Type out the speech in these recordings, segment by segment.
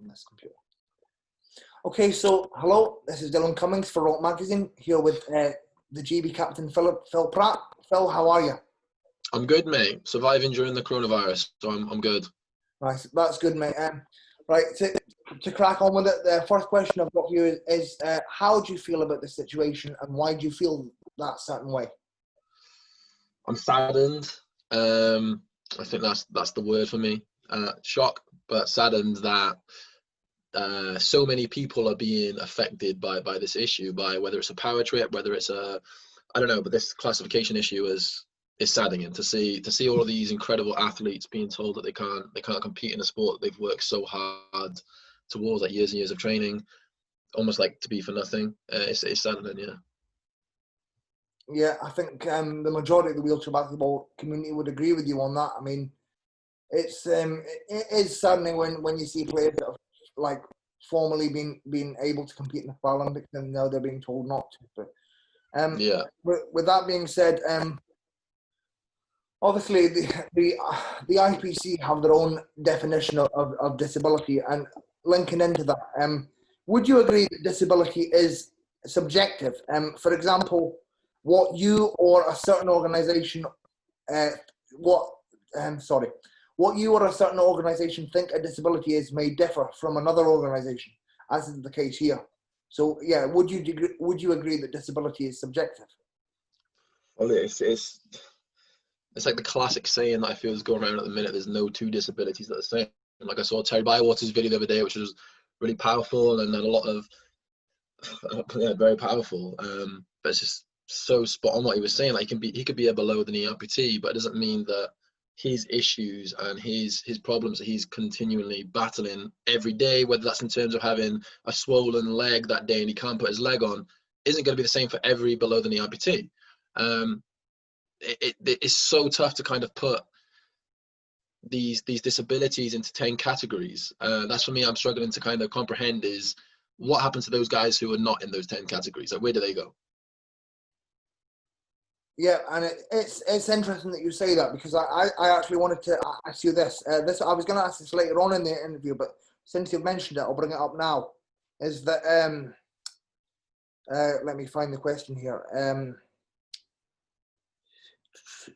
on this computer. Okay, so hello, this is Dylan Cummings for Rollt.Magazin, here with the GB captain, Phil Pratt. Phil, how are you? I'm good, mate. Surviving during the coronavirus, so I'm good. Nice, that's good, mate. Right, to crack on with it, the first question I've got for you is how do you feel about the situation, and why do you feel that certain way? I'm saddened. I think that's the word for me. Shock, but saddened that so many people are being affected by this issue, by whether it's a power trip, whether it's I don't know, but this classification issue is saddening to see all of these incredible athletes being told that they can't compete in a sport that they've worked so hard towards, like years and years of training, almost like to be for nothing. It's saddening, yeah. Yeah, I think the majority of the wheelchair basketball community would agree with you on that. I mean, it is saddening when you see players that have like formerly been able to compete in the Paralympics and now they're being told not to. But yeah. With that being said, obviously the IPC have their own definition of disability, and linking into that, would you agree that disability is subjective? For example, what you or a certain organisation, what you or a certain organisation think a disability is may differ from another organisation, as is the case here. So, yeah, would you agree that disability is subjective? Well, it's like the classic saying that I feel is going around at the minute. There's no two disabilities that are the same. Like I saw Terry Bywater's video the other day, which was really powerful and had a lot of very powerful. But it's just so spot on what he was saying. Like he could be a below the knee amputee, but it doesn't mean that his issues and his problems that he's continually battling every day, whether that's in terms of having a swollen leg that day and he can't put his leg on, isn't going to be the same for every below the knee amputee. It's so tough to kind of put these disabilities into 10 categories. That's for me, I'm struggling to kind of comprehend is what happens to those guys who are not in those 10 categories. Like, where do they go? Yeah, and it's interesting that you say that, because I actually wanted to ask you this. I was going to ask this later on in the interview, but since you've mentioned it, I'll bring it up now. Is that let me find the question here.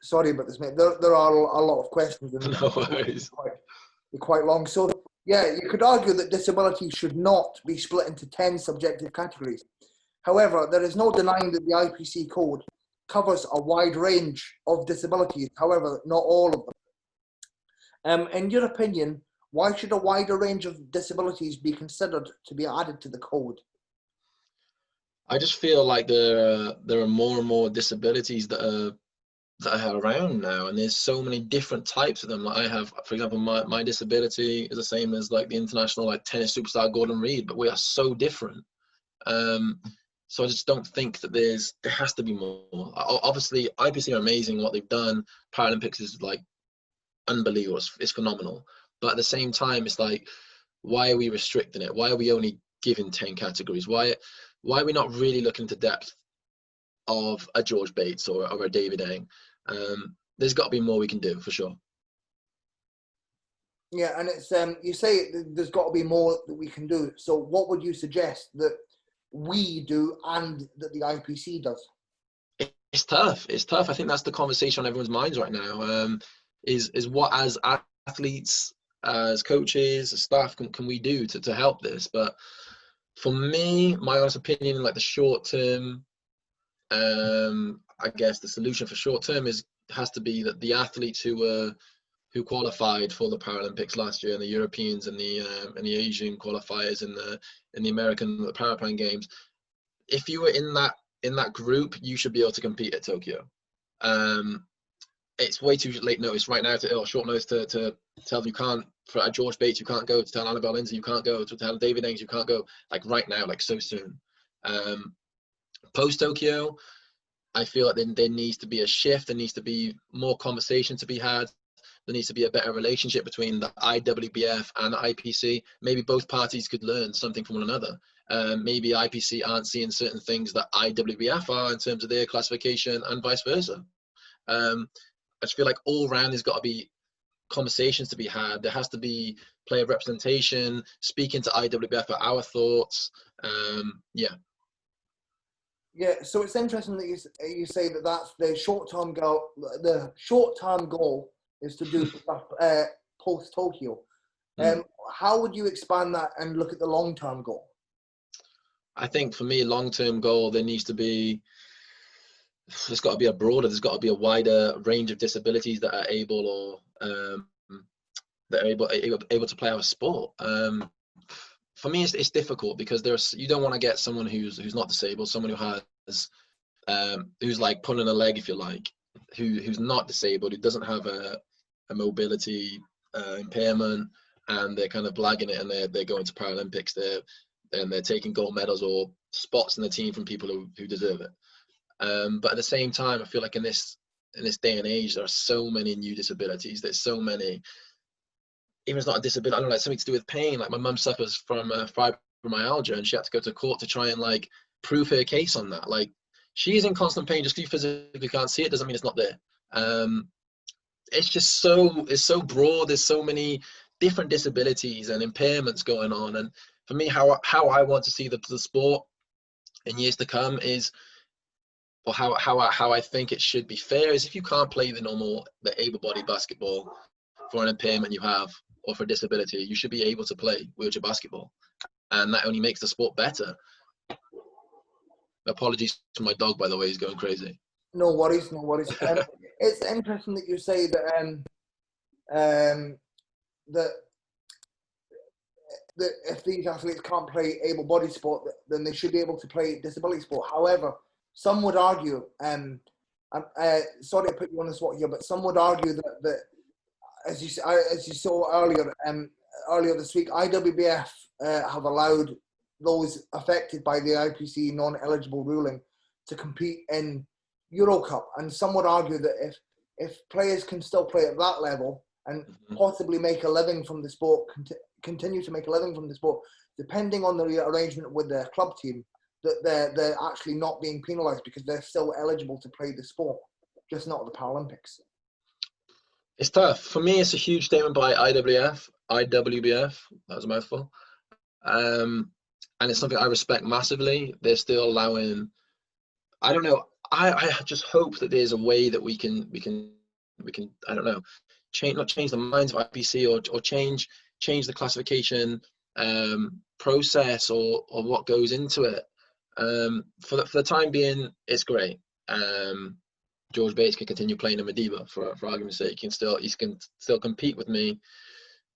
Sorry about this, mate. There are a lot of questions. And no worries. They're quite long. So, yeah, you could argue that disability should not be split into 10 subjective categories. However, there is no denying that the IPC code covers a wide range of disabilities, however, not all of them. In your opinion, why should a wider range of disabilities be considered to be added to the code? I just feel like there are more and more disabilities that are around now, and there's so many different types of them. Like I have, for example, my disability is the same as like the international like tennis superstar Gordon Reed, but we are so different. So I just don't think that there has to be more. Obviously, IPC are amazing what they've done. Paralympics is like unbelievable. It's phenomenal. But at the same time, it's like, why are we restricting it? Why are we only giving 10 categories? Why are we not really looking into depth of a George Bates or a David Eng? There's got to be more we can do, for sure. Yeah, and it's you say there's got to be more that we can do. So what would you suggest that we do and that the IPC does? It's tough. I think that's the conversation on everyone's minds right now. Is what as athletes, as coaches, as staff can we do to help this? But for me, my honest opinion, like the short term, I guess the solution for short term has to be that the athletes who qualified for the Paralympics last year, and the Europeans and the Asian qualifiers in the American Paralympic Games, if you were in that group, you should be able to compete at Tokyo. It's way too late notice right now short notice to tell them you can't. For a George Bates, you can't go. To tell Annabelle Lindsay, you can't go. To tell David Eng, you can't go. Like right now, like so soon. Post Tokyo, I feel like there needs to be a shift. There needs to be more conversation to be had. There needs to be a better relationship between the IWBF and the IPC. Maybe both parties could learn something from one another. Maybe IPC aren't seeing certain things that IWBF are in terms of their classification, and vice versa. I just feel like all round there's got to be conversations to be had. There has to be player representation, speaking to IWBF for our thoughts. Yeah. Yeah, so it's interesting that you say that that's the short-term goal. The short-term goal is to do stuff post-Tokyo. How would you expand that and look at the long-term goal? I think for me, long-term goal, there's got to be there's got to be a wider range of disabilities that are able to play our sport. For me, it's difficult because you don't want to get someone who's not disabled, someone who has who's like pulling a leg, if you like, who's not disabled, who doesn't have a mobility impairment, and they're kind of blagging it, and they're going to Paralympics, they're taking gold medals or spots in the team from people who deserve it. But at the same time, I feel like in this day and age, there are so many new disabilities. There's so many. Even if it's not a disability, I don't know, like something to do with pain. Like my mum suffers from fibromyalgia, and she had to go to court to try and like prove her case on that. Like she's in constant pain. Just because you physically can't see it doesn't mean it's not there. It's just it's so broad. There's so many different disabilities and impairments going on. And for me, how I want to see the sport in years to come is, or how I think it should be fair is, if you can't play the able-bodied basketball for an impairment you have or for a disability, you should be able to play wheelchair basketball, and that only makes the sport better. Apologies to my dog, by the way, he's going crazy. No worries. It's interesting that you say that that if these athletes can't play able-bodied sport, then they should be able to play disability sport. However, some would argue, sorry to put you on the spot here, but some would argue that as you saw earlier this week, IWBF have allowed those affected by the IPC non-eligible ruling to compete in Euro Cup, and some would argue that if players can still play at that level and possibly make a living from the sport, continue to make a living from the sport, depending on the arrangement with their club team, that they're actually not being penalised because they're still eligible to play the sport, just not the Paralympics. It's tough. For me, it's a huge statement by IWBF, that was a mouthful. And it's something I respect massively. They're still allowing, I don't know, I just hope that there's a way that we can I don't know, not change the minds of IPC or change the classification process or what goes into it. For the time being, it's great. George Bates can continue playing in Madiba for argument's sake. He can still compete with me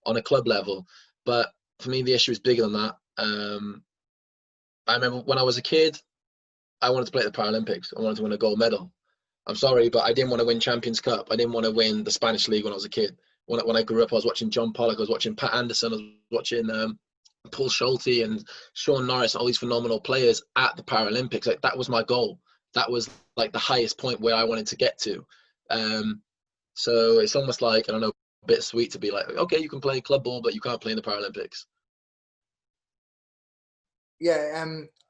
on a club level. But for me, the issue is bigger than that. I remember when I was a kid, I wanted to play at the Paralympics. I wanted to win a gold medal. I'm sorry, but I didn't want to win Champions Cup. I didn't want to win the Spanish League when I was a kid. When I grew up, I was watching John Pollock, I was watching Pat Anderson, I was watching Paul Schulte and Sean Norris, all these phenomenal players at the Paralympics. Like, that was my goal. That was like the highest point where I wanted to get to. So it's almost like, I don't know, bittersweet to be like, okay, you can play club ball, but you can't play in the Paralympics. Yeah,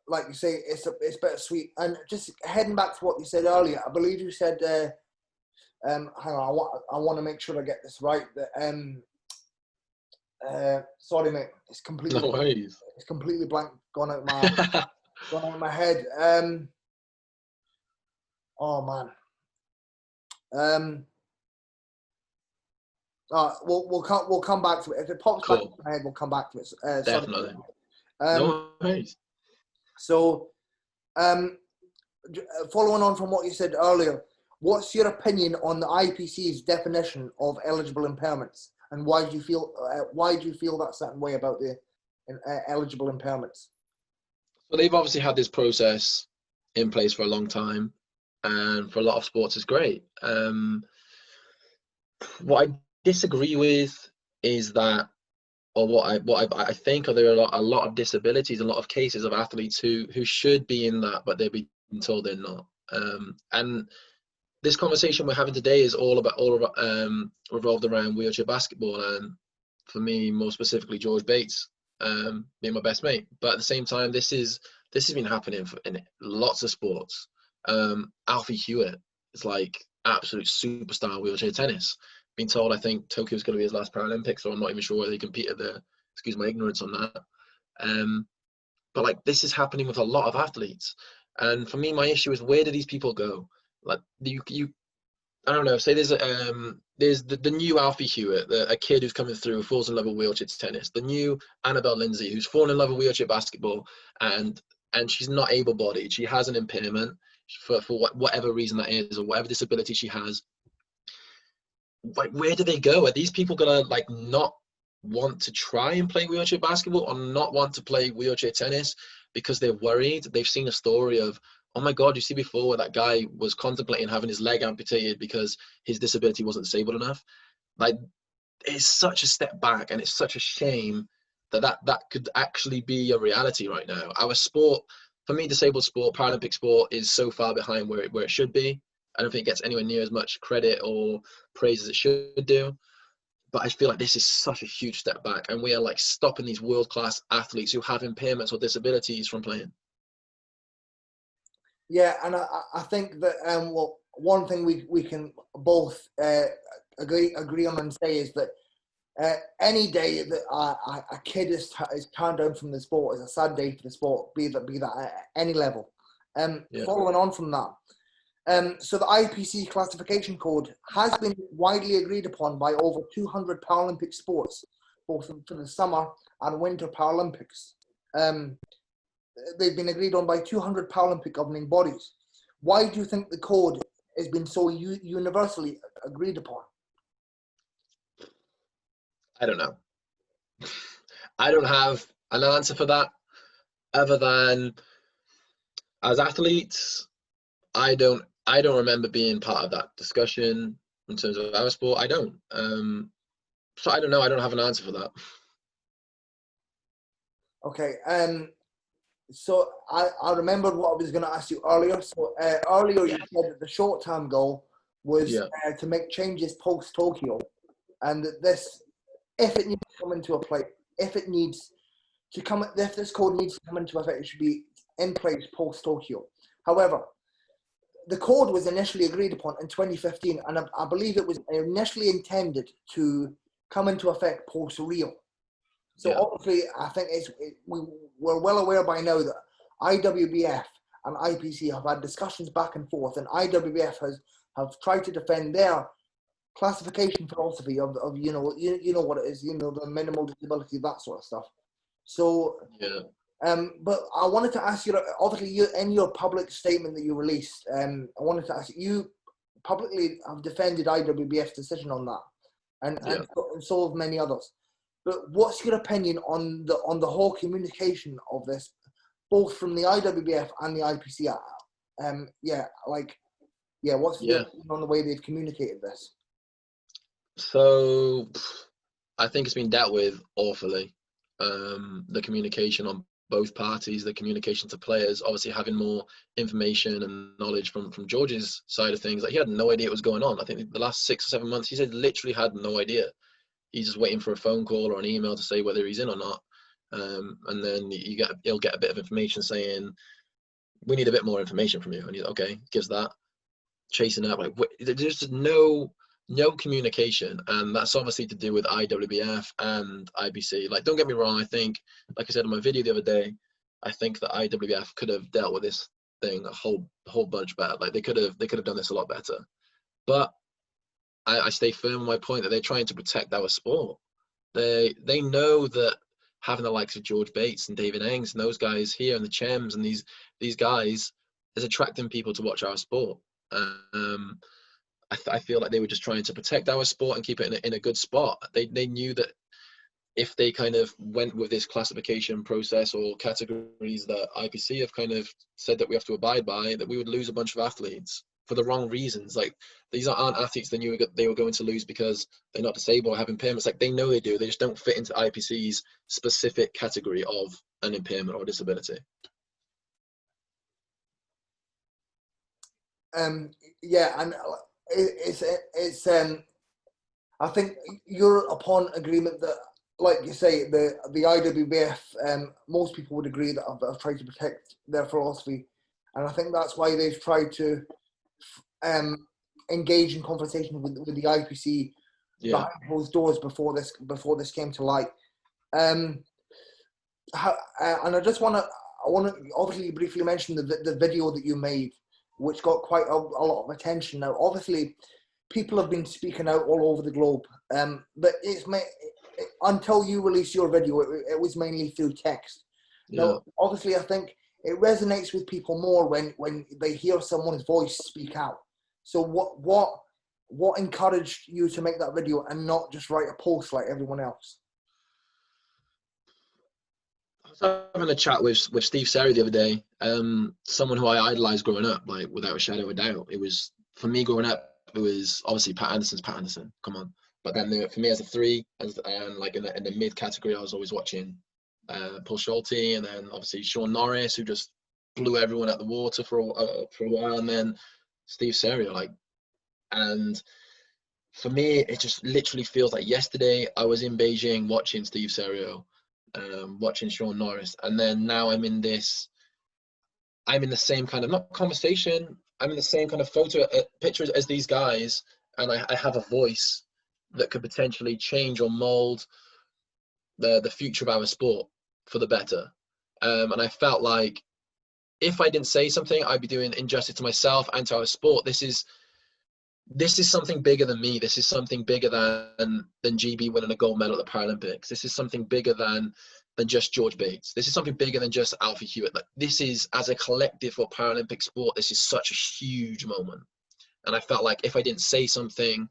like you say, it's bittersweet. And just heading back to what you said earlier, I believe you said, hang on, I want to make sure I get this right. Sorry, mate, it's completely No worries. It's completely blank, gone out my head. Oh man. We'll come back to it. If it pops back in my head, we'll come back to it. Definitely. No worries. So, following on from what you said earlier, what's your opinion on the IPC's definition of eligible impairments, and why do you feel that certain way about the eligible impairments? Well, they've obviously had this process in place for a long time, and for a lot of sports, it's great. What I disagree with is that, or what I think are there a lot of disabilities, a lot of cases of athletes who should be in that, but they're being told they're not. And this conversation we're having today is all about revolved around wheelchair basketball, and for me, more specifically, George Bates being my best mate. But at the same time, this has been happening in lots of sports. Alfie Hewitt is like absolute superstar wheelchair tennis. been told, I think Tokyo's going to be his last Paralympics, so I'm not even sure whether he competed there. Excuse my ignorance on that. But like, this is happening with a lot of athletes. And for me, my issue is, where do these people go? Like, I don't know, say there's the new Alfie Hewitt, a kid who's coming through, falls in love with wheelchair tennis, the new Annabelle Lindsay, who's fallen in love with wheelchair basketball, and she's not able-bodied, she has an impairment for whatever reason that is, or whatever disability she has. Like, where do they go? Are these people gonna like not want to try and play wheelchair basketball, or not want to play wheelchair tennis because they're worried? They've seen a story of, oh my God, you see before where that guy was contemplating having his leg amputated because his disability wasn't disabled enough. Like, it's such a step back, and it's such a shame that could actually be a reality right now. Our sport, for me, disabled sport, Paralympic sport, is so far behind where it should be. I don't think it gets anywhere near as much credit or praise as it should do. But I feel like this is such a huge step back, and we are like stopping these world-class athletes who have impairments or disabilities from playing. Yeah, and I think that well, one thing we can both agree on and say is that any day that a kid is turned down from the sport is a sad day for the sport, be that at any level. Following on from that, so the IPC classification code has been widely agreed upon by over 200 Paralympic sports, both for the summer and winter Paralympics. They've been agreed on by 200 Paralympic governing bodies. Why do you think the code has been so universally agreed upon? I don't know. I don't have an answer for that, other than, as athletes, I don't remember being part of that discussion in terms of our sport. I don't. So I don't know. I don't have an answer for that. Okay. So I remembered what I was going to ask you earlier. So earlier you said that the short-term goal was to make changes post-Tokyo, and that this, if it needs to come into a play, if this code needs to come into effect, it should be in place post-Tokyo. However, the code was initially agreed upon in 2015, and I believe it was initially intended to come into effect post-Rio. So obviously, I think we're well aware by now that IWBF and IPC have had discussions back and forth, and IWBF have tried to defend their classification philosophy of you know what it is, the minimal disability, that sort of stuff. So but I wanted to ask you, obviously, in your public statement that you released, I wanted to ask you publicly have defended IWBF's decision on that, and so have many others. But what's your opinion on the whole communication of this, both from the IWBF and the IPC? What's your opinion on the way they've communicated this? So I think it's been dealt with awfully. The communication on both parties, the communication to players, obviously having more information and knowledge from George's side of things. Like, he had no idea what was going on. I think the last 6 or 7 months, he said literally had no idea. He's just waiting for a phone call or an email to say whether he's in or not. And then he'll get a bit of information saying, we need a bit more information from you. And he's okay, gives that, chasing up. Like, there's just no communication. And that's obviously to do with IWBF and IBC. Like, don't get me wrong, I think, like I said in my video the other day, I think that IWBF could have dealt with this thing a whole bunch better. Like, they could have done this a lot better. But I stay firm on my point that they're trying to protect our sport. They know that having the likes of George Bates and David Engs and those guys here and the Chems and these guys is attracting people to watch our sport. I feel like they were just trying to protect our sport and keep it in a good spot. They knew that if they kind of went with this classification process or categories that IPC have kind of said that we have to abide by, that we would lose a bunch of athletes for the wrong reasons. Like, these aren't athletes they knew they were going to lose because they're not disabled or have impairments. Like, they know they do. They just don't fit into IPC's specific category of an impairment or disability. And it's I think you're upon agreement that, like you say, the IWBF, most people would agree that have tried to protect their philosophy, and I think that's why they've tried to engage in conversation with the IPC Yeah. behind closed doors before this came to light. And I just want to obviously briefly mention the video that you made, which got quite a lot of attention. Now, obviously, people have been speaking out all over the globe, but until you release your video, it was mainly through text. Yeah. Now, obviously, I think it resonates with people more when they hear someone's voice speak out. So what encouraged you to make that video and not just write a post like everyone else? I was having a chat with Steve Serry the other day, someone who I idolized growing up, like without a shadow of a doubt. It was, for me growing up, it was obviously Pat Anderson, come on. But then for me as a three, and like in the mid category, I was always watching Paul Schulte, and then obviously Sean Norris, who just blew everyone out the water for a while, and then Steve Serry, and for me, it just literally feels like yesterday I was in Beijing watching Steve Serio, watching Sean Norris, and then now I'm in the same kind of, not conversation, I'm in the same kind of pictures as these guys, and I have a voice that could potentially change or mold the future of our sport for the better. And I felt like if I didn't say something, I'd be doing injustice to myself and to our sport. This is something bigger than me. This is something bigger than GB winning a gold medal at the Paralympics. This is something bigger than just George Bates. This is something bigger than just Alfie Hewitt. Like, this is, as a collective for Paralympic sport, this is such a huge moment. And I felt like if I didn't say something,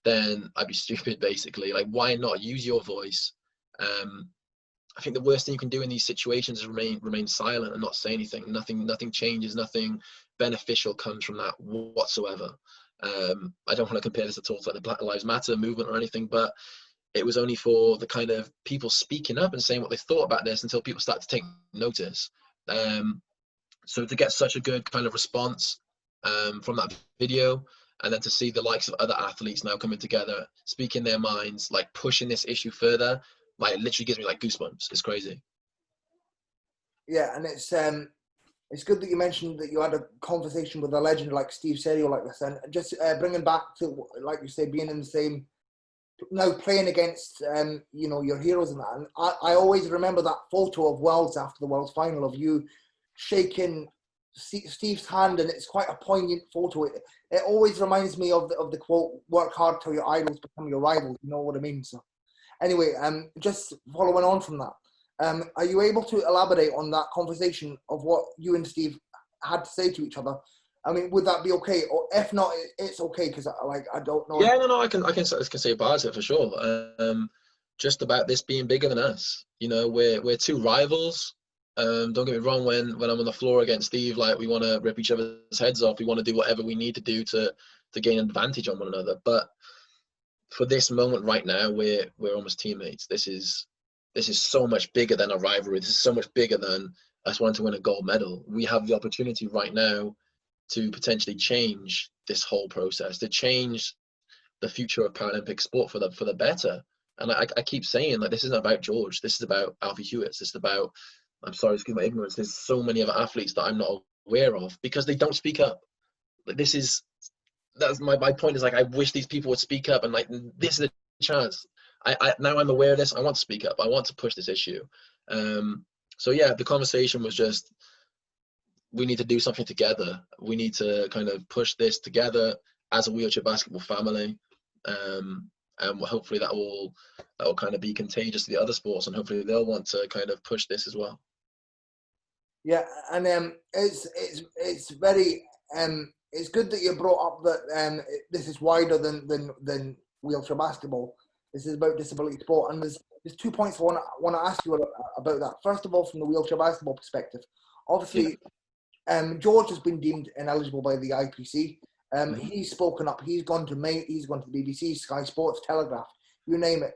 then I'd be stupid, basically. Like, why not use your voice? I think the worst thing you can do in these situations is remain silent and not say anything. Nothing changes. Nothing beneficial comes from that whatsoever. I don't want to compare this at all to like the Black Lives Matter movement or anything, but it was only for the kind of people speaking up and saying what they thought about this until people start to take notice. So to get such a good kind of response from that video, and then to see the likes of other athletes now coming together, speaking their minds, like pushing this issue further, like it literally gives me like goosebumps. It's crazy. Yeah, and it's good that you mentioned that you had a conversation with a legend like Steve Serio like this, and just bringing back to, like you say, being in the same, now playing against your heroes and that. And I always remember that photo of Worlds after the Worlds final of you shaking Steve's hand, and it's quite a poignant photo. It always reminds me of the quote, "Work hard till your idols become your rivals." You know what I mean? So anyway, just following on from that, are you able to elaborate on that conversation of what you and Steve had to say to each other? I mean, would that be okay? Or if not, it's okay, because I don't know. Yeah, no, I can say about it for sure. Just about this being bigger than us. You know, we're two rivals. Don't get me wrong. When I'm on the floor against Steve, like, we want to rip each other's heads off. We want to do whatever we need to do to gain an advantage on one another. But for this moment right now, we're almost teammates. This is so much bigger than a rivalry. This is so much bigger than us wanting to win a gold medal. We have the opportunity right now to potentially change this whole process, to change the future of Paralympic sport for the better. And I keep saying, like, this isn't about George. This is about Alfie Hewitt. This is about, I'm sorry, excuse my ignorance, there's so many other athletes that I'm not aware of because they don't speak up. Like, that's my point is, like, I wish these people would speak up, and like, this is a chance. I now I'm aware of this. I want to speak up. I want to push this issue. So yeah, the conversation was just, we need to do something together. We need to kind of push this together as a wheelchair basketball family. And hopefully that will kind of be contagious to the other sports, and hopefully they'll want to kind of push this as well. Yeah, and it's very it's good that you brought up that this is wider than wheelchair basketball. This is about disability sport, and there's 2 points I want to ask you about that. First of all, from the wheelchair basketball perspective, obviously, George has been deemed ineligible by the IPC. He's spoken up. He's gone to the BBC, Sky Sports, Telegraph, you name it.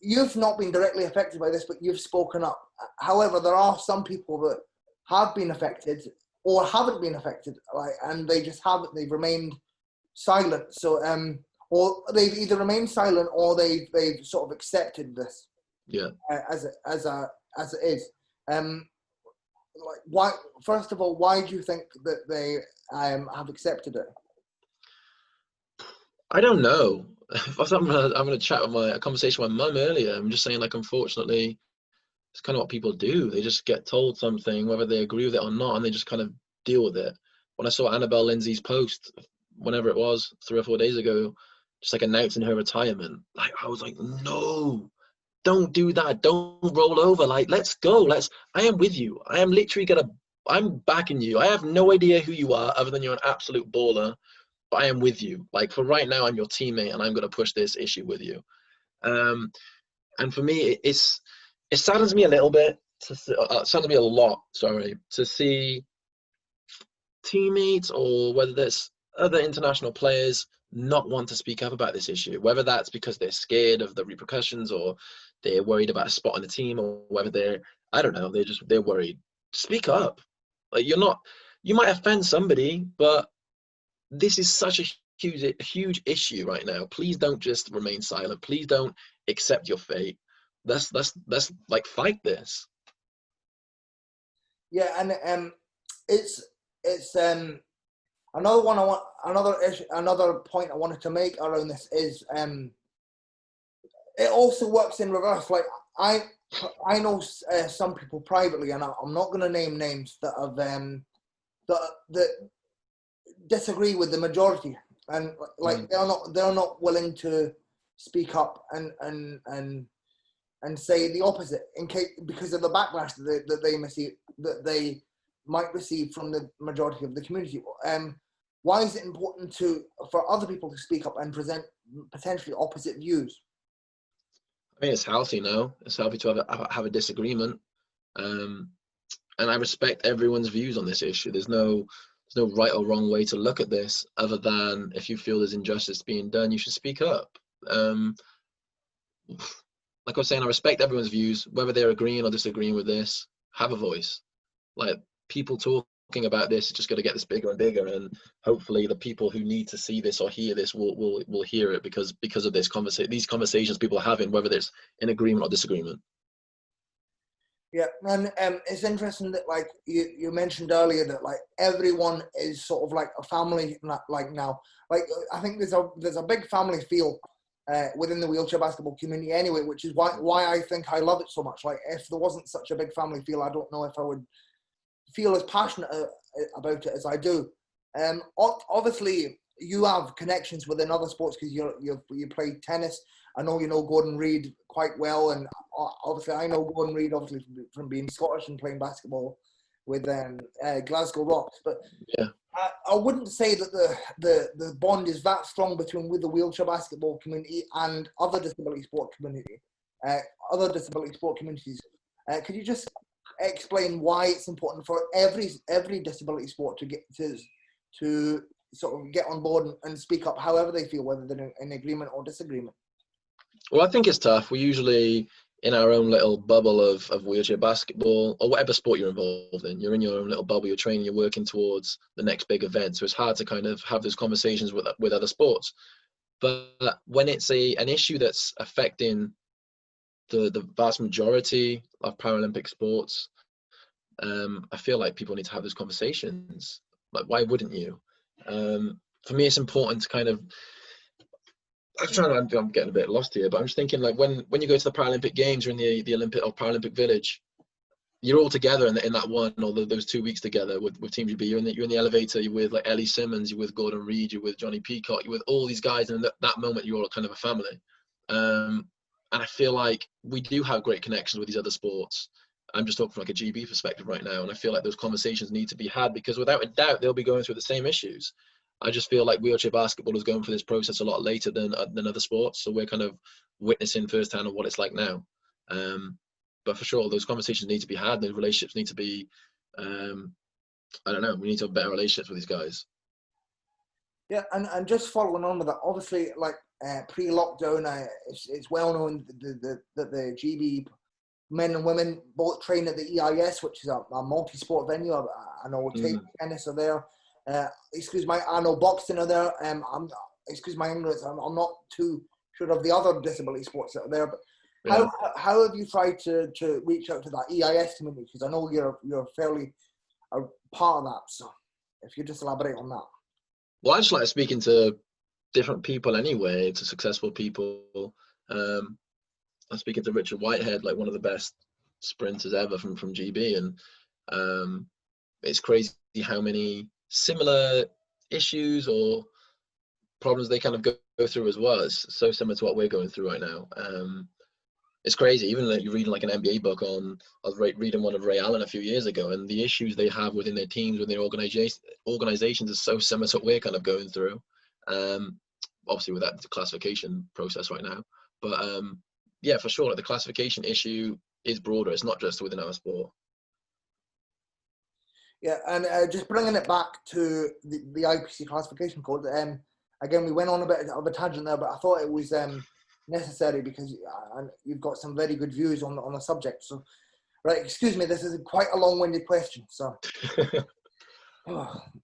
You've not been directly affected by this, but you've spoken up. However, there are some people that have been affected or haven't been affected, and they just haven't. They've remained silent. So, or they've either remained silent or they've sort of accepted this. Yeah. As it is. Why? First of all, why do you think that they have accepted it? I don't know. I was having a conversation with my mum earlier. I'm just saying, like, unfortunately, it's kind of what people do. They just get told something, whether they agree with it or not, and they just kind of deal with it. When I saw Annabelle Lindsay's post, whenever it was, 3 or 4 days ago, just like announcing her retirement, like, I was like, no, don't do that. Don't roll over. Like, let's go. I am with you. I am literally I'm backing you. I have no idea who you are other than you're an absolute baller, but I am with you. Like, for right now, I'm your teammate and I'm going to push this issue with you. And for me, it saddens me a little bit, saddens me a lot, sorry, to see teammates or whether there's other international players not want to speak up about this issue, whether that's because they're scared of the repercussions or they're worried about a spot on the team, or whether I don't know, they're worried. Speak up. Like, you might offend somebody, but this is such a huge issue right now. Please don't just remain silent. Please don't accept your fate. Let's like fight this. Yeah, and it's another point I wanted to make around this is it also works in reverse. Like, I know some people privately, and I'm not going to name names, that have that disagree with the majority, and like they're not willing to speak up and say the opposite because of the backlash that they might receive from the majority of the community. Why is it important for other people to speak up and present potentially opposite views? I mean, it's healthy now. It's healthy to have a disagreement, and I respect everyone's views on this issue. There's no right or wrong way to look at this, other than if you feel there's injustice being done, you should speak up. Like I was saying, I respect everyone's views, whether they're agreeing or disagreeing with this. Have a voice. Like, people talking about this is just going to get this bigger and bigger, and hopefully the people who need to see this or hear this will hear it because of these conversations people are having, whether it's in agreement or disagreement. Yeah, and it's interesting that, like you mentioned earlier, that like everyone is sort of like a family. Like now, like I think there's a big family feel within the wheelchair basketball community anyway, which is why I think I love it so much. Like, if there wasn't such a big family feel, I don't know if I would feel as passionate about it as I do. Obviously, you have connections within other sports because you play tennis. I know you know Gordon Reid quite well, and obviously I know Gordon Reid obviously from being Scottish and playing basketball with Glasgow Rocks. But yeah, I wouldn't say that the bond is that strong between the wheelchair basketball community and other disability sport communities. Could you just explain why it's important for every disability sport to sort of get on board and speak up however they feel, whether they're in agreement or disagreement? Well, I think it's tough. We're usually in our own little bubble of wheelchair basketball or whatever sport you're involved in. You're in your own little bubble, you're training, you're working towards the next big event. So it's hard to kind of have those conversations with other sports. But when it's an issue that's affecting the vast majority of Paralympic sports, I feel like people need to have those conversations. Like, why wouldn't you? For me, it's important to kind of, I'm getting a bit lost here, but I'm just thinking, like, when you go to the Paralympic Games or in the Olympic or Paralympic Village, you're all together in that one or those 2 weeks together with Team GB. You're in the elevator. You're with like Ellie Simmons. You're with Gordon Reid. You're with Johnny Peacock. You're with all these guys, and that moment you're all kind of a family. And I feel like we do have great connections with these other sports. I'm just talking from like a GB perspective right now, and I feel like those conversations need to be had because without a doubt they'll be going through the same issues. I just feel like wheelchair basketball is going through this process a lot later than other sports, so we're kind of witnessing firsthand of what it's like now. But for sure, those conversations need to be had. Those relationships need to be, I don't know, we need to have better relationships with these guys. Yeah, and just following on with that, obviously, like pre-lockdown, it's well known that the GB men and women both train at the EIS, which is a multi-sport venue. I know table tennis are there. I know boxing are there. Excuse my ignorance. I'm not too sure of the other disability sports that are there. But yeah. How have you tried to reach out to that EIS community? Because I know you're fairly a part of that. So if you just elaborate on that. Well, I just like speaking to different people anyway, to successful people. I'm speaking to Richard Whitehead, like one of the best sprinters ever from GB, and it's crazy how many similar issues or problems they kind of go through as well. It's so similar to what we're going through right now. It's crazy. Even like you're reading like an MBA book on, I was reading one of Ray Allen a few years ago, and the issues they have within their teams, within their organizations, is so similar to what we're kind of going through. Obviously with that classification process right now, but yeah, for sure, like the classification issue is broader. It's not just within our sport. Yeah, and just bringing it back to the IPC classification code. Again, we went on a bit of a tangent there, but I thought it was necessary because you've got some very good views on the subject. So, right, excuse me, this is quite a long-winded question. So,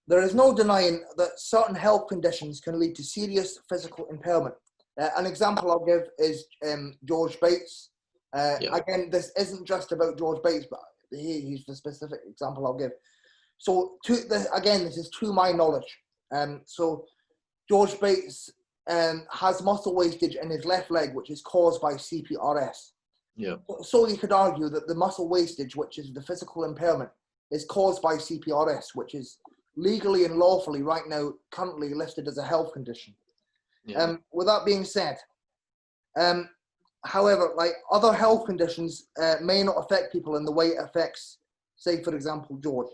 there is no denying that certain health conditions can lead to serious physical impairment. An example I'll give is George Bates. Again, this isn't just about George Bates, but he's the specific example I'll give. So, again, this is to my knowledge. So, George Bates has muscle wastage in his left leg, which is caused by CPRS. Yeah. So you could argue that the muscle wastage, which is the physical impairment, is caused by CPRS, which is legally and lawfully right now currently listed as a health condition. Yeah. With that being said, however, like other health conditions may not affect people in the way it affects, say, for example, George.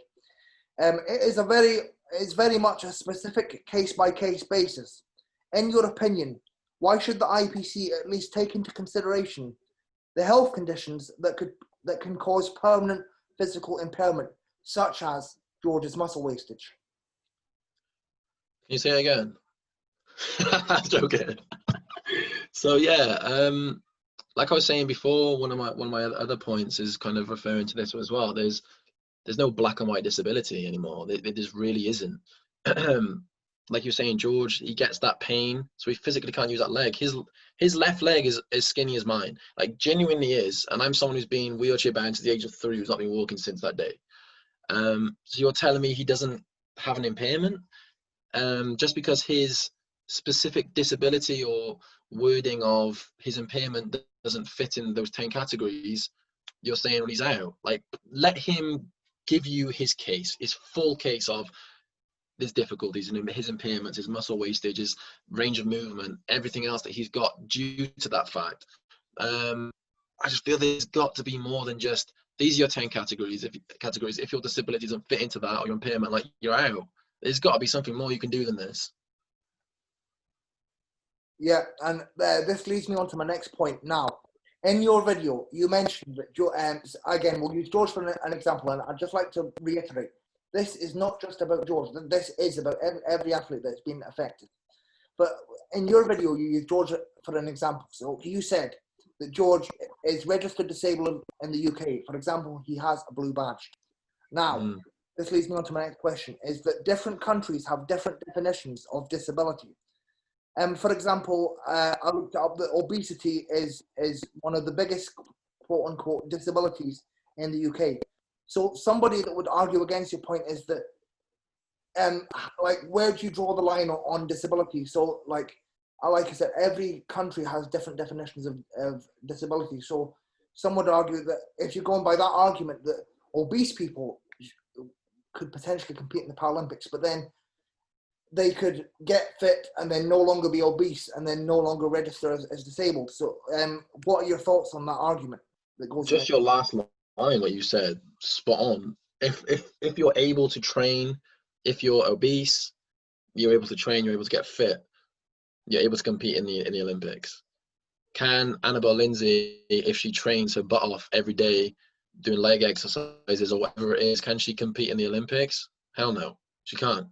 It's very much a specific case-by-case basis. In your opinion, why should the IPC at least take into consideration the health conditions that can cause permanent physical impairment, such as George's muscle wastage? Can you say it again? I'm joking. So yeah, like I was saying before, one of my other points is kind of referring to this as well. There's no black and white disability anymore. There just really isn't. Like you're saying, George, he gets that pain, so he physically can't use that leg. His left leg is as skinny as mine, like genuinely is. And I'm someone who's been wheelchair bound to the age of 3, who's not been walking since that day. So you're telling me he doesn't have an impairment? Just because his specific disability or wording of his impairment doesn't fit in those 10 categories, you're saying he's out. Like, let him give you his case, his full case of his difficulties and his impairments, his muscle wastage, his range of movement, everything else that he's got due to that fact. I just feel there's got to be more than just, these are your 10 categories. If your disability doesn't fit into that, or your impairment, like, you're out. There's got to be something more you can do than this. Yeah, and this leads me on to my next point now. In your video, you mentioned that, again, we'll use George for an example, and I'd just like to reiterate, this is not just about George. This is about every athlete that's been affected. But in your video, you used George for an example. So you said that George is registered disabled in the UK. For example, he has a blue badge. Now, this leads me on to my next question, is that different countries have different definitions of disability. For example, I looked up that obesity is one of the biggest quote-unquote disabilities in the UK. So somebody that would argue against your point is that, like, where do you draw the line on disability? So, like I said, every country has different definitions of disability. So some would argue that if you're going by that argument, that obese people could potentially compete in the Paralympics, but then they could get fit and then no longer be obese and then no longer register as disabled. So what are your thoughts on that argument that goes just your last line, what you said, spot on. If you're able to train, if you're obese, you're able to train, you're able to get fit, you're able to compete in the Olympics. Can Annabelle Lindsay, if she trains her butt off every day doing leg exercises or whatever it is, can she compete in the Olympics? Hell no, she can't,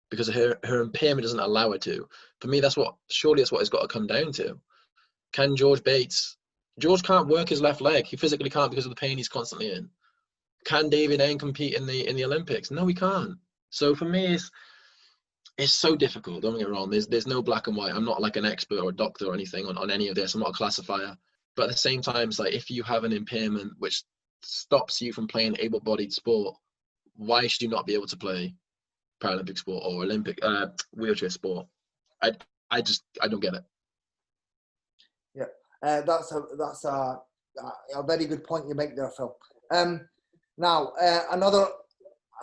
because her impairment doesn't allow her to. For me, surely that's what it's got to come down to. Can George can't work his left leg. He physically can't because of the pain he's constantly in. Can David Ain compete in the Olympics? No, he can't. So for me, it's so difficult. Don't get me wrong. There's no black and white. I'm not like an expert or a doctor or anything on any of this. I'm not a classifier. But at the same time, it's like, if you have an impairment which stops you from playing able-bodied sport, why should you not be able to play Paralympic sport or Olympic wheelchair sport? I don't get it. Yeah, that's a very good point you make there, Phil. Now, another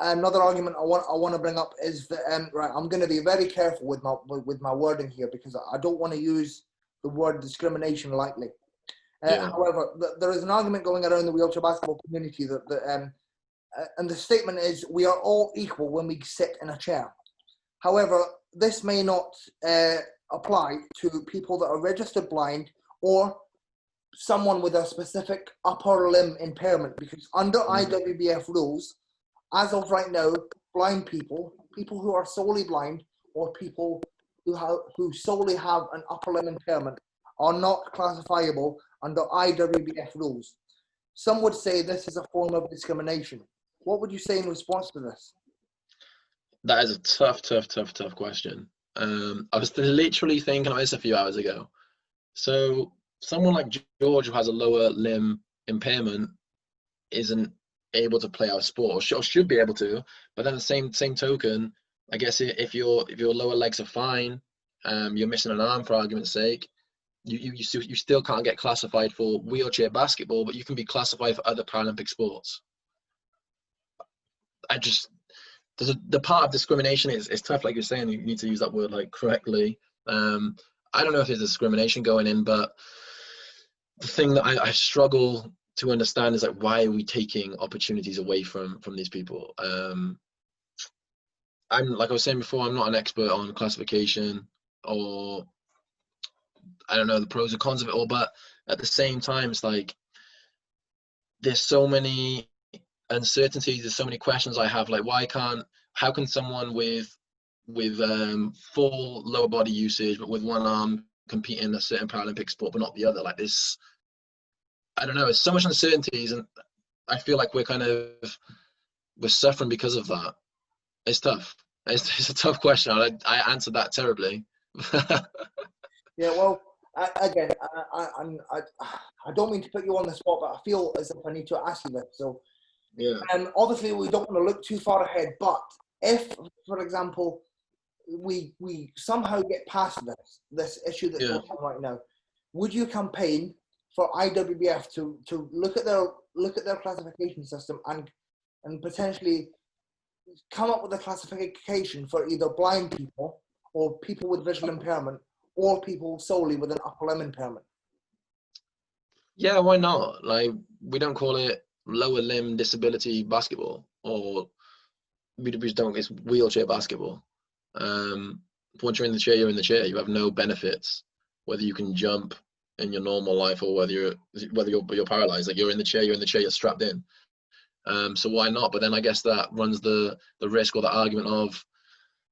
argument I want to bring up is that right, I'm going to be very careful with my wording here, because I don't want to use the word discrimination lightly. However, there is an argument going around the wheelchair basketball community that and the statement is, we are all equal when we sit in a chair. However, this may not apply to people that are registered blind or someone with a specific upper limb impairment, because under IWBF rules, as of right now, blind people who are solely blind, or people who solely have an upper limb impairment, are not classifiable under IWBF rules. Some would say this is a form of discrimination. What would you say in response to this? That is a tough question. I was literally thinking of this a few hours ago. So someone like George, who has a lower limb impairment, isn't able to play our sport, or should be able to. But then the same token, I guess if your lower legs are fine, you're missing an arm for argument's sake, you still can't get classified for wheelchair basketball, but you can be classified for other Paralympic sports. The part of discrimination is tough, like you're saying. You need to use that word like correctly. I don't know if there's discrimination going in, but the thing that I struggle to understand is, like, why are we taking opportunities away from these people? I'm, like I was saying before, I'm not an expert on classification, or I don't know the pros and cons of it all, but at the same time, it's like there's so many uncertainties, there's so many questions I have, like how can someone with full lower body usage but with one arm compete in a certain Paralympic sport but not the other? Like this, I don't know, it's so much uncertainties, and I feel like we're suffering because of that. It's tough. It's a tough question. I answered that terribly. Yeah, well, I don't mean to put you on the spot, but I feel as if I need to ask you this. So, yeah. Obviously, we don't want to look too far ahead, but if, for example, we somehow get past this issue that's going on right now, would you campaign for IWBF to look at their classification system and potentially come up with a classification for either blind people or people with visual impairment or people solely with an upper limb impairment? Yeah, why not? Like, we don't call it lower limb disability basketball, or we don't. It's wheelchair basketball. Once you're in the chair, you're in the chair. You have no benefits, whether you can jump in your normal life or whether you're paralyzed. Like, you're in the chair, you're strapped in. So why not? But then I guess that runs the risk or the argument of,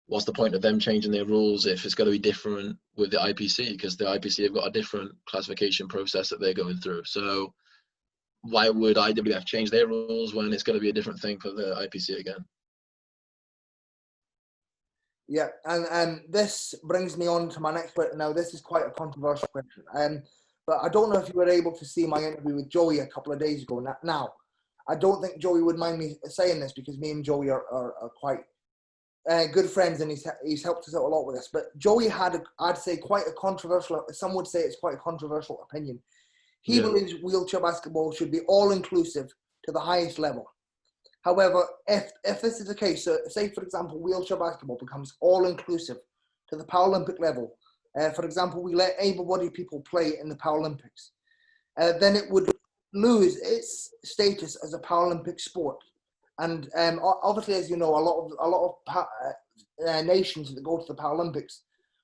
what's the point of them changing their rules if it's going to be different with the IPC? Because the IPC have got a different classification process that they're going through. So why would IWF change their rules when it's going to be a different thing for the IPC again? Yeah, and this brings me on to my next question. Now, this is quite a controversial question. But I don't know if you were able to see my interview with Joey a couple of days ago. Now, I don't think Joey would mind me saying this, because me and Joey are quite good friends, and he's helped us out a lot with this. But Joey had, I'd say, quite a controversial, some would say it's quite a controversial opinion. He believes wheelchair basketball should be all-inclusive to the highest level. However, if this is the case, so say, for example, wheelchair basketball becomes all-inclusive to the Paralympic level, for example, we let able-bodied people play in the Paralympics, then it would lose its status as a Paralympic sport. And obviously, as you know, a lot of nations that go to the Paralympics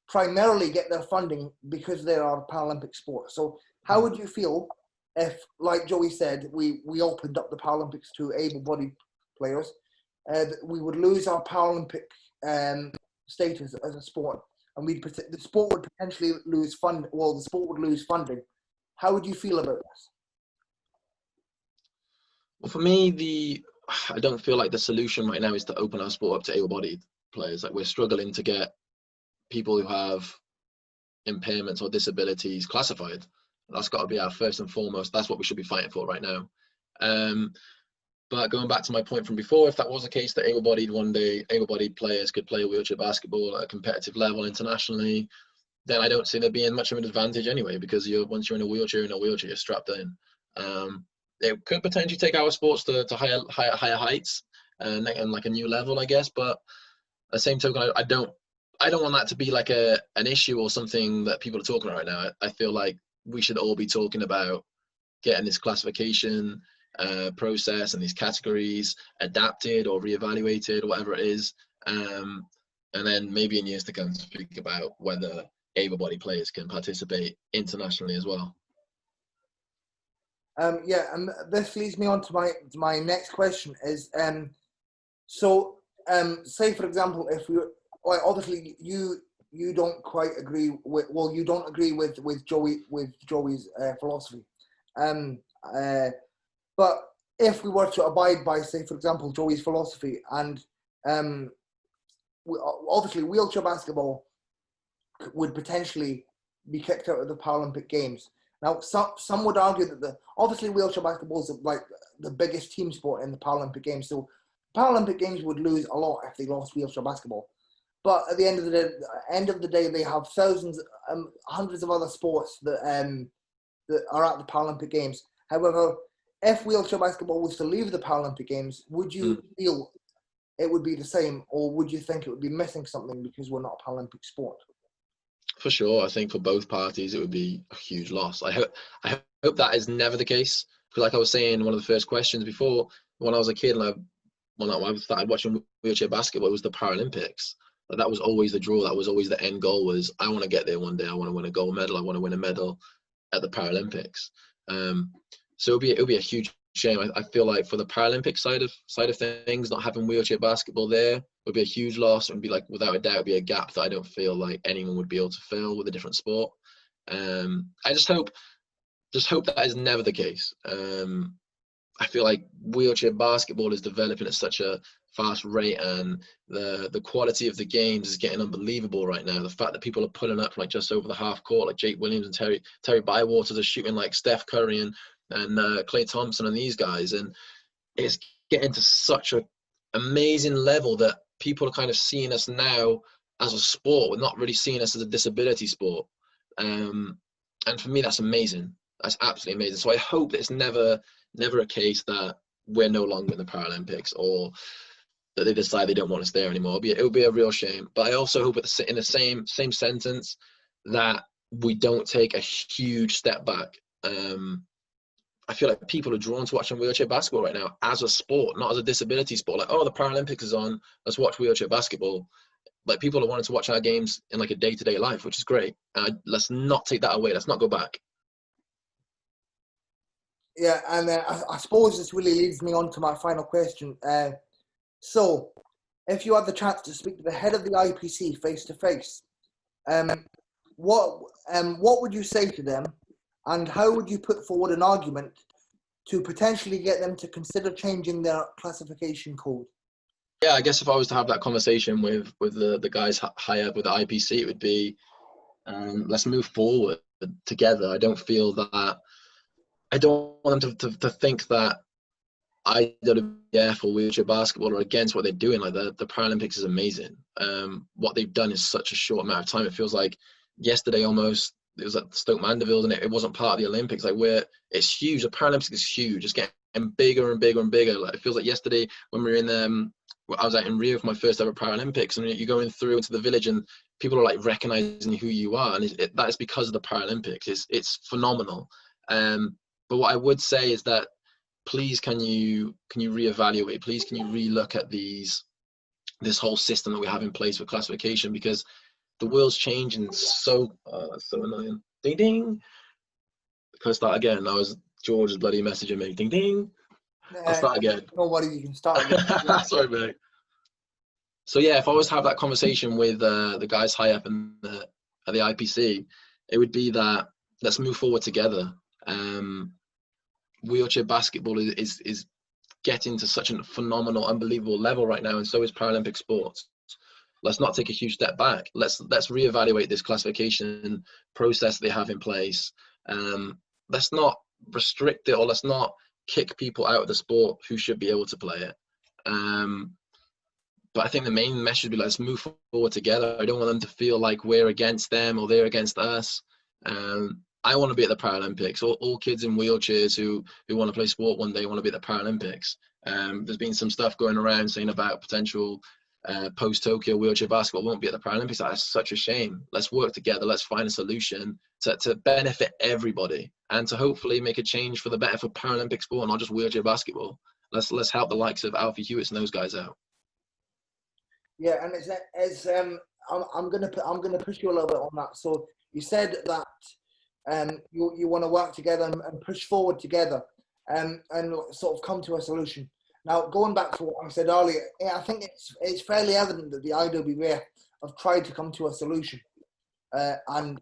primarily get their funding because they are Paralympic sports. So how would you feel if, like Joey said, we opened up the Paralympics to able-bodied players? We would lose our Paralympic status as a sport, and the sport would potentially lose funding. Well, the sport would lose funding. How would you feel about this? Well, for me, I don't feel like the solution right now is to open our sport up to able-bodied players. Like, we're struggling to get people who have impairments or disabilities classified. That's got to be our first and foremost. That's what we should be fighting for right now. But going back to my point from before, if that was the case, that able-bodied players could play wheelchair basketball at a competitive level internationally, then I don't see there being much of an advantage anyway, because once you're in a wheelchair, you're strapped in. It could potentially take our sports to higher heights and like a new level, I guess. But at the same token, I don't want that to be like an issue or something that people are talking about right now. I feel like we should all be talking about getting this classification process and these categories adapted or reevaluated or whatever it is. And then maybe in years to come speak about whether able-bodied players can participate internationally as well. Yeah, and this leads me on to my next question is, say for example, if we, well, obviously you don't quite agree with, well, you don't agree with Joey's philosophy, but if we were to abide by, say for example, Joey's philosophy, and obviously wheelchair basketball would potentially be kicked out of the Paralympic Games. Now, some would argue that obviously wheelchair basketball is like the biggest team sport in the Paralympic Games, so Paralympic Games would lose a lot if they lost wheelchair basketball. But at the end of the day, they have thousands, hundreds of other sports that are at the Paralympic Games. However, if wheelchair basketball was to leave the Paralympic Games, would you feel it would be the same, or would you think it would be missing something because we're not a Paralympic sport? For sure, I think for both parties it would be a huge loss. I hope that is never the case, because like I was saying in one of the first questions before, when I was a kid and I started watching wheelchair basketball, it was the Paralympics. That was always the draw. That was always the end goal. Was I want to get there one day. I want to win a gold medal. I want to win a medal at the Paralympics. So it'll be a huge shame. I feel like for the Paralympic side of things, not having wheelchair basketball there would be a huge loss. It would be like, without a doubt, be a gap that I don't feel like anyone would be able to fill with a different sport. I just hope that is never the case. I feel like wheelchair basketball is developing at such a fast rate, and the quality of the games is getting unbelievable right now. The fact that people are pulling up like just over the half court, like Jake Williams and Terry Bywaters are shooting like Steph Curry and Klay Thompson and these guys, and it's getting to such an amazing level that people are kind of seeing us now as a sport. We're not really seeing us as a disability sport, and for me that's amazing. That's absolutely amazing. So I hope that it's never a case that we're no longer in the Paralympics, or that they decide they don't want us there anymore. It would be a real shame. But I also hope in the same sentence that we don't take a huge step back. I feel like people are drawn to watching wheelchair basketball right now as a sport, not as a disability sport. Like, oh, the Paralympics is on, let's watch wheelchair basketball. Like, people are wanting to watch our games in like a day-to-day life, which is great. Let's not take that away. Let's not go back. Yeah, and I suppose this really leads me on to my final question. So, if you had the chance to speak to the head of the IPC face to face, what would you say to them, and how would you put forward an argument to potentially get them to consider changing their classification code? Yeah, I guess if I was to have that conversation with the guys high up with the IPC, it would be, let's move forward together. I don't want them to think that IWF or wheelchair basketball are against what they're doing. Like, the Paralympics is amazing. What they've done is such a short amount of time. It feels like yesterday almost. It was at Stoke Mandeville, and it wasn't part of the Olympics. Like, it's huge. The Paralympics is huge. It's getting bigger and bigger and bigger. Like, it feels like yesterday when we were in I was out in Rio for my first ever Paralympics, and you're going through into the village and people are like recognizing who you are, and that is because of the Paralympics. It's phenomenal. But what I would say is that, please, can you reevaluate? Please, can you relook at this whole system that we have in place for classification, because the world's changing so annoying. Ding ding. Can I start again? That was George's bloody messaging me. Ding ding. I'll start again. Nobody, you can start again. Sorry, mate. So yeah, if I was to have that conversation with the guys high up at the IPC, it would be that let's move forward together. Wheelchair basketball is getting to such a phenomenal, unbelievable level right now, and so is Paralympic sports. Let's not take a huge step back. Let's reevaluate this classification process they have in place. Let's not restrict it, or let's not kick people out of the sport who should be able to play it. But I think the main message would be, let's move forward together. I don't want them to feel like we're against them or they're against us. I want to be at the Paralympics. All kids in wheelchairs who want to play sport one day want to be at the Paralympics. There's been some stuff going around saying about potential post-Tokyo wheelchair basketball won't be at the Paralympics. That's such a shame. Let's work together. Let's find a solution to benefit everybody and to hopefully make a change for the better for Paralympic sport, not just wheelchair basketball. Let's help the likes of Alfie Hewitts and those guys out. Yeah, and I'm gonna push you a little bit on that. So you said that you want to work together and push forward together, and sort of come to a solution. Now, going back to what I said earlier, I think it's fairly evident that the IWBF have tried to come to a solution, and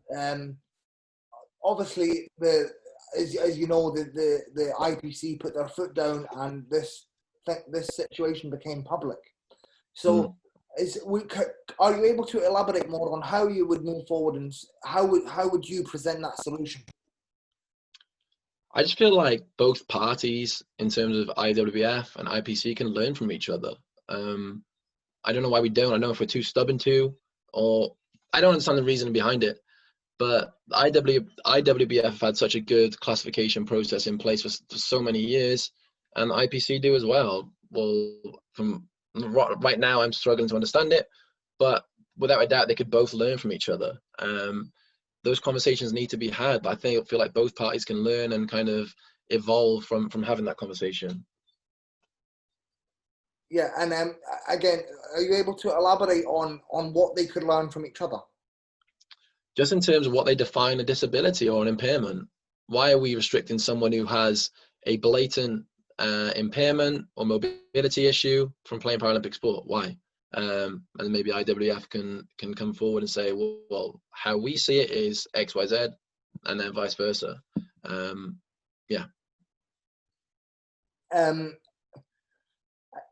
obviously as you know, the IPC put their foot down, and this situation became public. So. Are you able to elaborate more on how you would move forward and how would you present that solution? I just feel like both parties, in terms of IWBF and IPC, can learn from each other. I don't know why we don't. I don't know if we're too stubborn to, or I don't understand the reason behind it. But IWBF have had such a good classification process in place for so many years, and IPC do as well. Well, from right now, I'm struggling to understand it, but without a doubt, they could both learn from each other. Those conversations need to be had, but I feel like both parties can learn and kind of evolve from having that conversation. Yeah, and again, are you able to elaborate on what they could learn from each other? Just in terms of what they define a disability or an impairment. Why are we restricting someone who has a blatant impairment or mobility issue from playing Paralympic sport? Why? And maybe IWF can come forward and say, well, how we see it is X, Y, Z, and then vice versa. Yeah.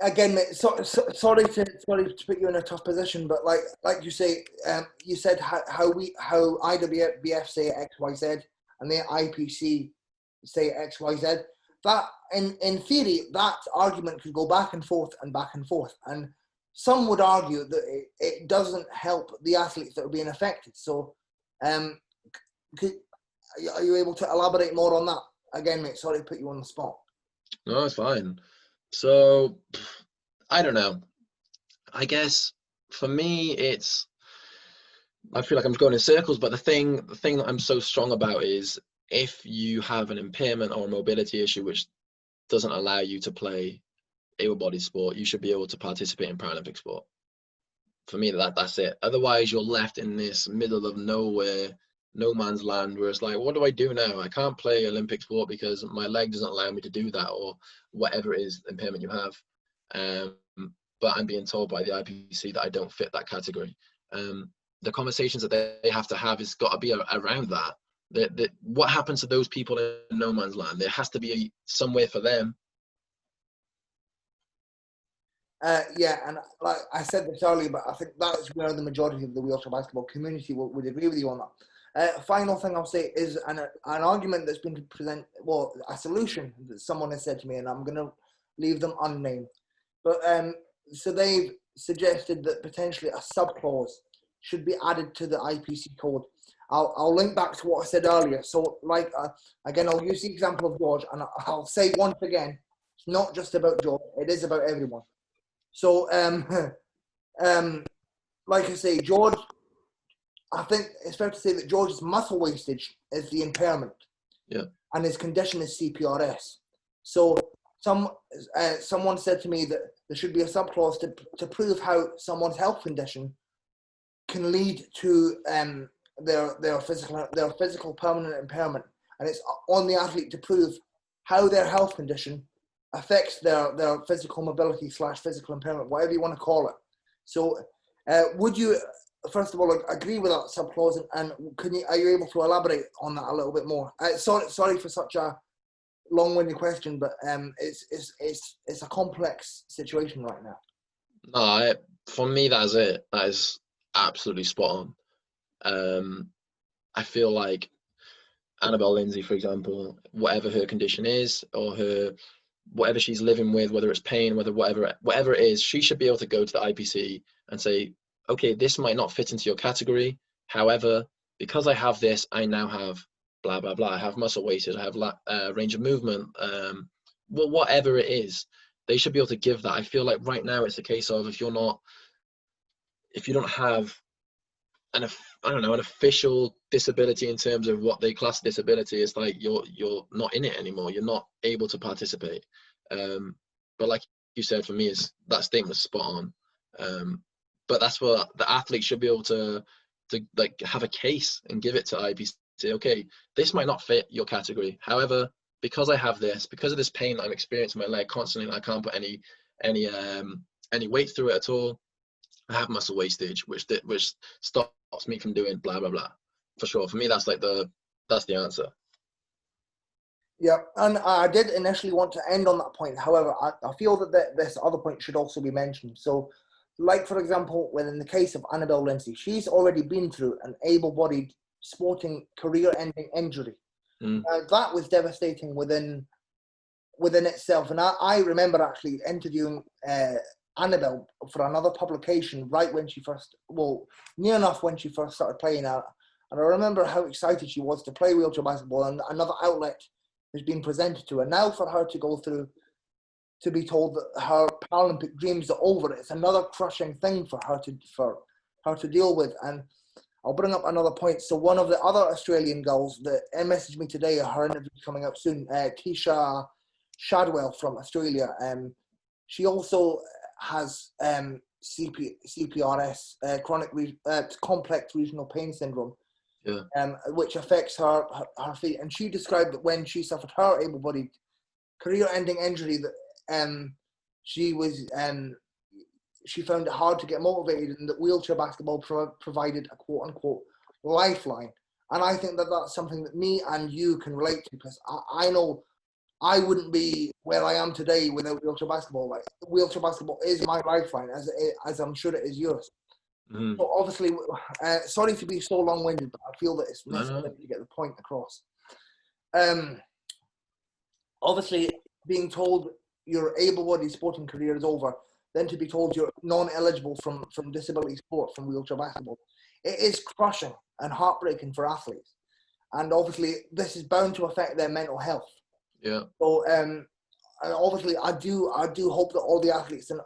Again, mate, sorry to put you in a tough position, but like you say, you said how IWBF say X, Y, Z, and the IPC say X, Y, Z. That in theory, that argument could go back and forth, and some would argue that it doesn't help the athletes that are being affected. So, are you able to elaborate more on that? Again, mate, sorry to put you on the spot. No, it's fine. So, I don't know. I guess for me, I feel like I'm going in circles, but the thing that I'm so strong about is if you have an impairment or a mobility issue which doesn't allow you to play able-bodied sport, you should be able to participate in Paralympic sport. For me, that's it. Otherwise, you're left in this middle of nowhere, no man's land, where it's like, what do I do now? I can't play Olympic sport because my leg doesn't allow me to do that, or whatever it is, impairment you have. But I'm being told by the IPC that I don't fit that category. The conversations that they have to have has got to be around that. What happens to those people in no man's land? There has to be somewhere for them. Yeah, and like I said this earlier, but I think that is where the majority of the wheelchair basketball community would agree with you on that. Final thing I'll say is an argument that's been presented, well, a solution that someone has said to me, and I'm going to leave them unnamed. But so they've suggested that potentially a sub-clause should be added to the IPC code. I'll link back to what I said earlier. So, like, again, I'll use the example of George, and I'll say once again, it's not just about George, it is about everyone. So, like I say, George, I think it's fair to say that George's muscle wastage is the impairment. Yeah. And his condition is CPRS. So, someone said to me that there should be a subclause to prove how someone's health condition can lead to their physical permanent impairment, and it's on the athlete to prove how their health condition affects their physical mobility / physical impairment, whatever you want to call it. So, would you, first of all, agree with that subclause, and are you able to elaborate on that a little bit more? Sorry for such a long-winded question, but it's a complex situation right now. No, for me, that's it. That is absolutely spot on. I feel like Annabelle Lindsay, for example, whatever her condition is or her whatever she's living with, whether it's pain, whatever it is, she should be able to go to the IPC and say, okay, this might not fit into your category. However, because I have this, I now have blah, blah, blah. I have muscle wasted, I have range of movement, well, whatever it is, they should be able to give that. I feel like right now it's a case of if you don't have an official disability in terms of what they class disability, it's like you're not in it anymore. You're not able to participate. But like you said, for me, that statement was spot on. But that's what the athlete should be able to like have a case and give it to IPC. Okay, this might not fit your category. However, because I have this, because of this pain that I'm experiencing in my leg constantly, and I can't put any weight through it at all, I have muscle wastage, which stops me from doing blah blah blah. For sure, for me, that's the answer. Yeah, and I did initially want to end on that point. However, I feel that this other point should also be mentioned. So, like for example, within the case of Annabelle Lindsay, she's already been through an able-bodied sporting career-ending injury. That was devastating within itself. And I remember actually interviewing Annabelle for another publication right when she near enough when she first started playing. And I remember how excited she was to play wheelchair basketball, and another outlet has been presented to her. Now for her to go through, to be told that her Paralympic dreams are over, it's another crushing thing for her to deal with. And I'll bring up another point. So one of the other Australian girls that messaged me today, her interview coming up soon, Tisha Shadwell from Australia. She also has CPRS, complex regional pain syndrome, which affects her feet. And she described that when she suffered her able-bodied career-ending injury, that she found it hard to get motivated, and that wheelchair basketball provided a quote-unquote lifeline. And I think that that's something that me and you can relate to, because I know I wouldn't be where I am today without wheelchair basketball. Like, wheelchair basketball is my lifeline, as I'm sure it is yours. Mm-hmm. So obviously, sorry to be so long-winded, but I feel that it's necessary to get the point across. Obviously, being told your able-bodied sporting career is over, then to be told you're non-eligible from disability sport, from wheelchair basketball, it is crushing and heartbreaking for athletes. And obviously, this is bound to affect their mental health. Yeah. So, and obviously, I do hope that all the athletes, and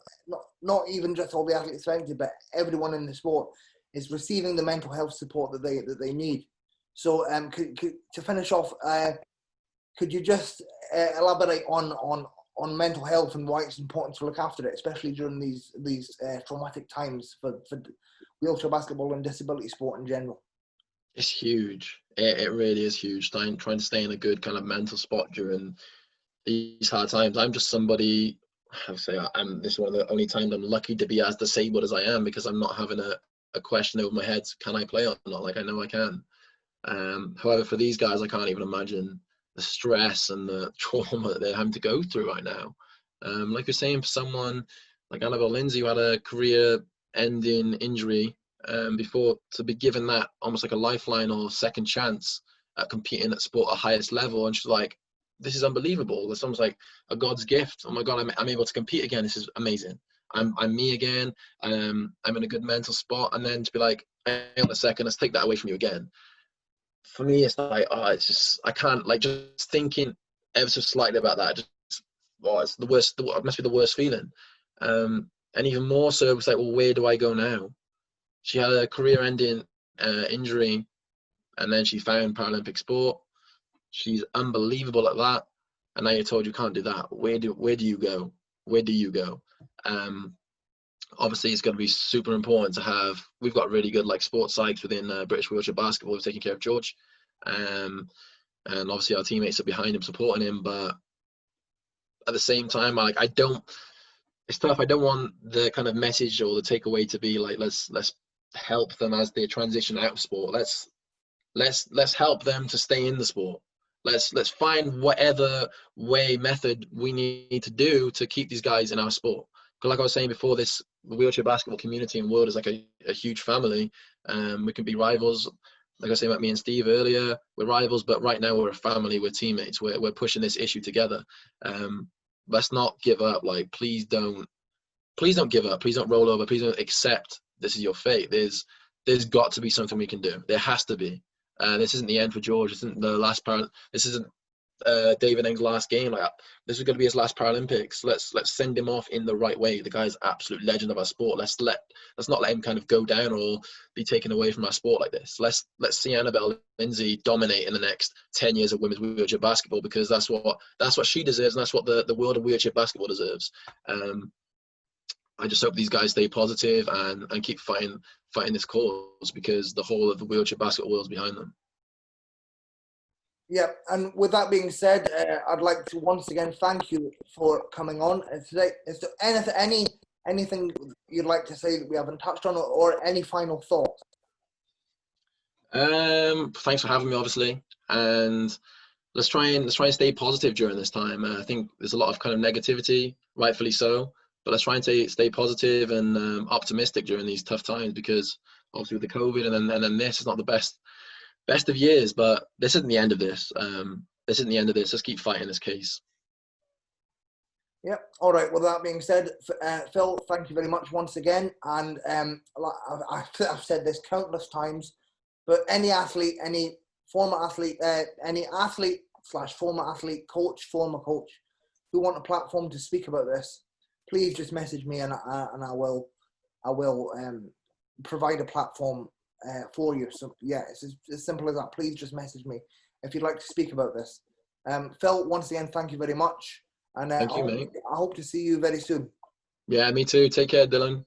not even just all the athletes affected, but everyone in the sport, is receiving the mental health support that they need. So, to finish off, could you just elaborate on mental health and why it's important to look after it, especially during these traumatic times for wheelchair basketball and disability sport in general? It's huge. It really is huge. Trying to stay in a good kind of mental spot during these hard times. I'm just somebody, I would say, this is one of the only times I'm lucky to be as disabled as I am, because I'm not having a question over my head, can I play or not? Like, I know I can. However, for these guys, I can't even imagine the stress and the trauma that they're having to go through right now. Like you're saying, for someone like Annabelle Lindsay, who had a career-ending injury, before, to be given that almost like a lifeline or second chance at competing at sport at highest level, and she's like, this is unbelievable. It's almost like a God's gift. Oh my God, I'm able to compete again. This is amazing. I'm me again. I'm in a good mental spot. And then to be like, hang on a second, let's take that away from you again. For me, it's like, it's just, I can't, like, just thinking ever so slightly about that. It's the worst. It must be the worst feeling. And even more so, it's like, well, where do I go now? She had a career-ending injury, and then she found Paralympic sport. She's unbelievable at that, and now you're told you can't do that. Where do you go? Where do you go? Obviously, it's going to be super important to have. We've got really good sports psychs within British wheelchair basketball who've taken care of George, and obviously our teammates are behind him, supporting him. But at the same time, it's tough. I don't want the kind of message or the takeaway to be like, let's help them as they transition out of sport. Let's help them to stay in the sport. Let's find whatever method we need to do to keep these guys in our sport. Because like I was saying before, the wheelchair basketball community and world is like a huge family. We can be rivals. Like I was saying about me and Steve earlier, we're rivals, but right now we're a family, we're teammates. We're pushing this issue together. let's not give up. Like, please don't give up. Please don't roll over. Please don't accept this is your fate. There's got to be something we can do. There has to be. This isn't the end for George. This isn't the last This isn't David Eng's last game. Like, this is going to be his last Paralympics. Let's send him off in the right way. The guy's absolute legend of our sport. Let's not let him kind of go down or be taken away from our sport like this. Let's see Annabelle Lindsay dominate in the next 10 years of women's wheelchair basketball, because that's what she deserves, and that's what the world of wheelchair basketball deserves. I just hope these guys stay positive and keep fighting this cause, because the whole of the wheelchair basketball world is behind them. Yeah, and with that being said, I'd like to once again thank you for coming on today. Is there anything you'd like to say that we haven't touched on, or any final thoughts? Thanks for having me, obviously, and let's try and stay positive during this time. I think there's a lot of kind of negativity, rightfully so, but let's try and stay positive and optimistic during these tough times, because obviously with the COVID and then this is not the best of years, but this isn't the end of this. This isn't the end of this. Let's keep fighting this case. Yeah. All right. With that being said, Phil, thank you very much once again. And I've said this countless times, but any athlete, any former athlete, any athlete / former athlete, coach, former coach, who want a platform to speak about this, please just message me, and I will provide a platform for you. So yeah, it's as simple as that. Please just message me if you'd like to speak about this. Phil, once again, thank you very much, and thank you, mate. I hope to see you very soon. Yeah, me too. Take care, Dylan.